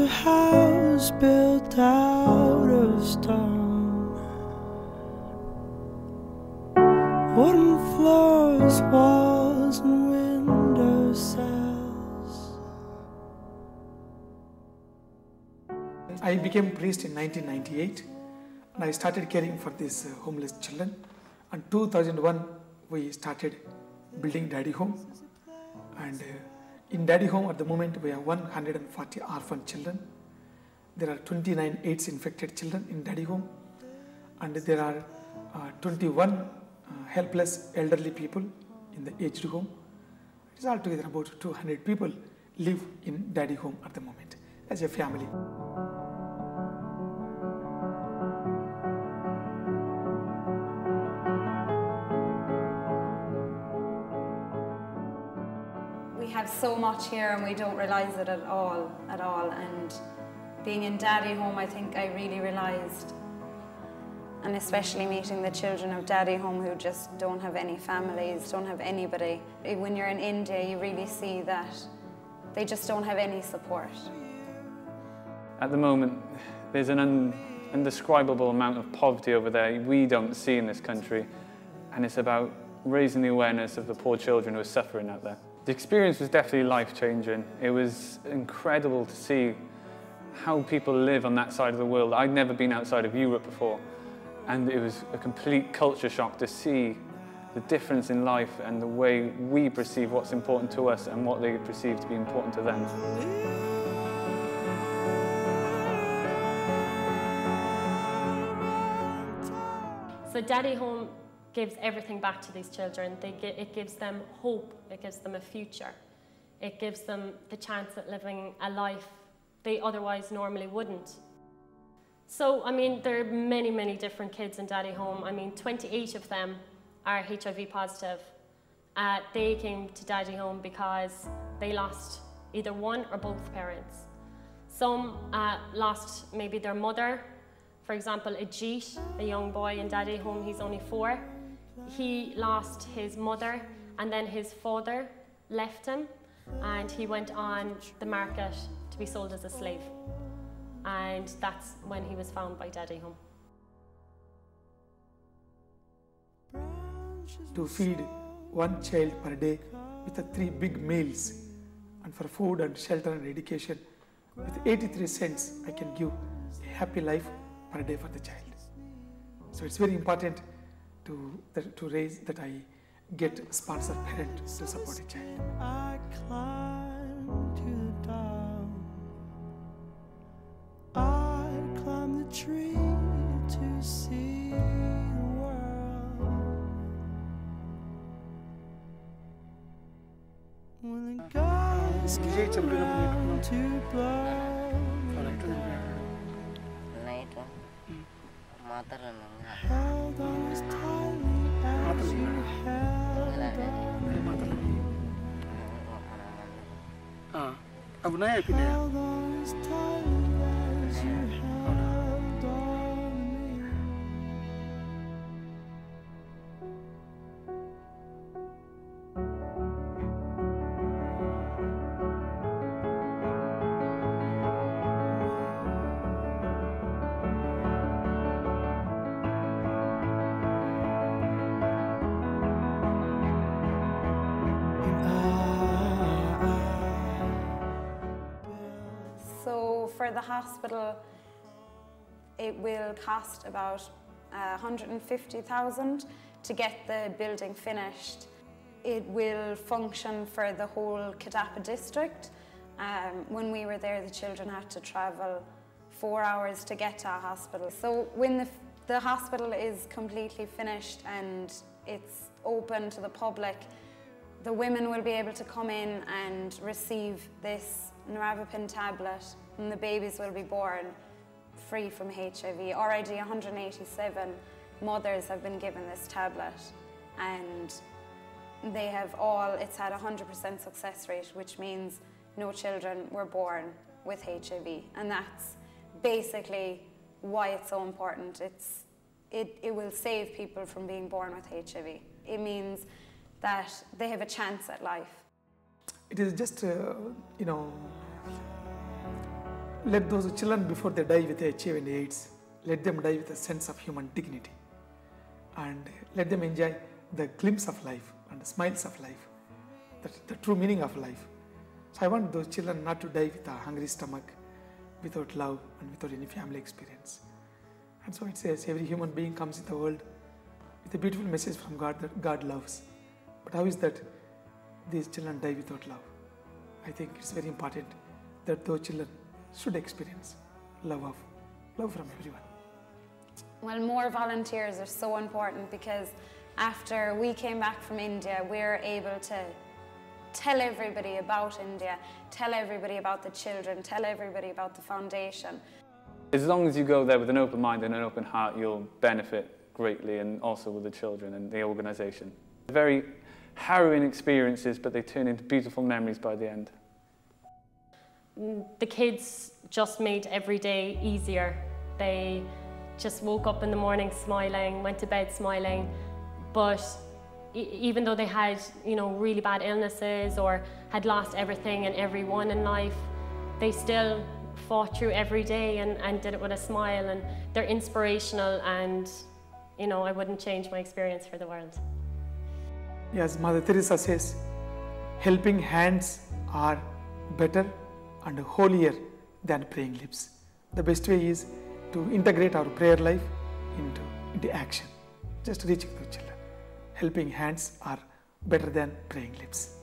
a house built out of stone, wooden floors, walls and window sills. I became priest in 1998 and I started caring for these homeless children. In 2001 we started building Daddy Home, and in Daddy Home at the moment we have 140 orphan children. There are 29 AIDS infected children in Daddy Home, and there are 21 helpless elderly people in the aged home. It is altogether about 200 people live in Daddy Home at the moment as a family. We have so much here and we don't realise it at all. And being in Daddy Home, I think I really realised, and especially meeting the children of Daddy Home who just don't have any families, don't have anybody. When you're in India, you really see that they just don't have any support. At the moment, there's an indescribable amount of poverty over there we don't see in this country, and it's about raising the awareness of the poor children who are suffering out there. The experience was definitely life-changing. It was incredible to see how people live on that side of the world. I'd never been outside of Europe before, and it was a complete culture shock to see the difference in life and the way we perceive what's important to us and what they perceive to be important to them. So Daddy Home gives everything back to these children. It gives them hope, it gives them a future. It gives them the chance at living a life they otherwise normally wouldn't. So, I mean, there are many, many different kids in Daddy Home. I mean, 28 of them are HIV positive. They came to Daddy Home because they lost either one or both parents. Some lost maybe their mother. For example, Ajit, a young boy in Daddy Home, he's only 4. He lost his mother and then his father left him and he went on the market to be sold as a slave. And that's when he was found by Daddy Home. To feed one child per day with 3 big meals, and for food and shelter and education, with 83 cents I can give a happy life per day for the child. So it's very important to raise that I get sponsored parents to support a child. I climbed to the top. I climbed the tree to see the world. When the guys came around to blow. Held on as tightly as you held on. Held on as tightly as you held on me. So for the hospital, it will cost about 150,000 to get the building finished. It will function for the whole Kadapa district. When we were there, the children had to travel 4 hours to get to a hospital. So when the hospital is completely finished and it's open to the public, the women will be able to come in and receive this Nevirapine tablet, and the babies will be born free from HIV. Already 187 mothers have been given this tablet, and they have all, it's had 100% success rate, which means no children were born with HIV. And that's basically why it's so important. It will save people from being born with HIV. It means that they have a chance at life. It is just, let those children, before they die with HIV and AIDS, let them die with a sense of human dignity, and let them enjoy the glimpse of life and the smiles of life, the true meaning of life. So I want those children not to die with a hungry stomach, without love and without any family experience. And so it says every human being comes in the world with a beautiful message from God that God loves. But how is that these children die without love? I think it's very important that those children should experience love from everyone. Well, more volunteers are so important, because after we came back from India, we were able to tell everybody about India, tell everybody about the children, tell everybody about the foundation. As long as you go there with an open mind and an open heart, you'll benefit greatly, and also with the children and the organisation. Very harrowing experiences, but they turn into beautiful memories by the end. The kids just made every day easier. They just woke up in the morning smiling, went to bed smiling, but even though they had, really bad illnesses or had lost everything and everyone in life, they still fought through every day and did it with a smile, and they're inspirational, and I wouldn't change my experience for the world. Yes, Mother Teresa says, helping hands are better and holier than praying lips. The best way is to integrate our prayer life into action, just reaching the children. Helping hands are better than praying lips.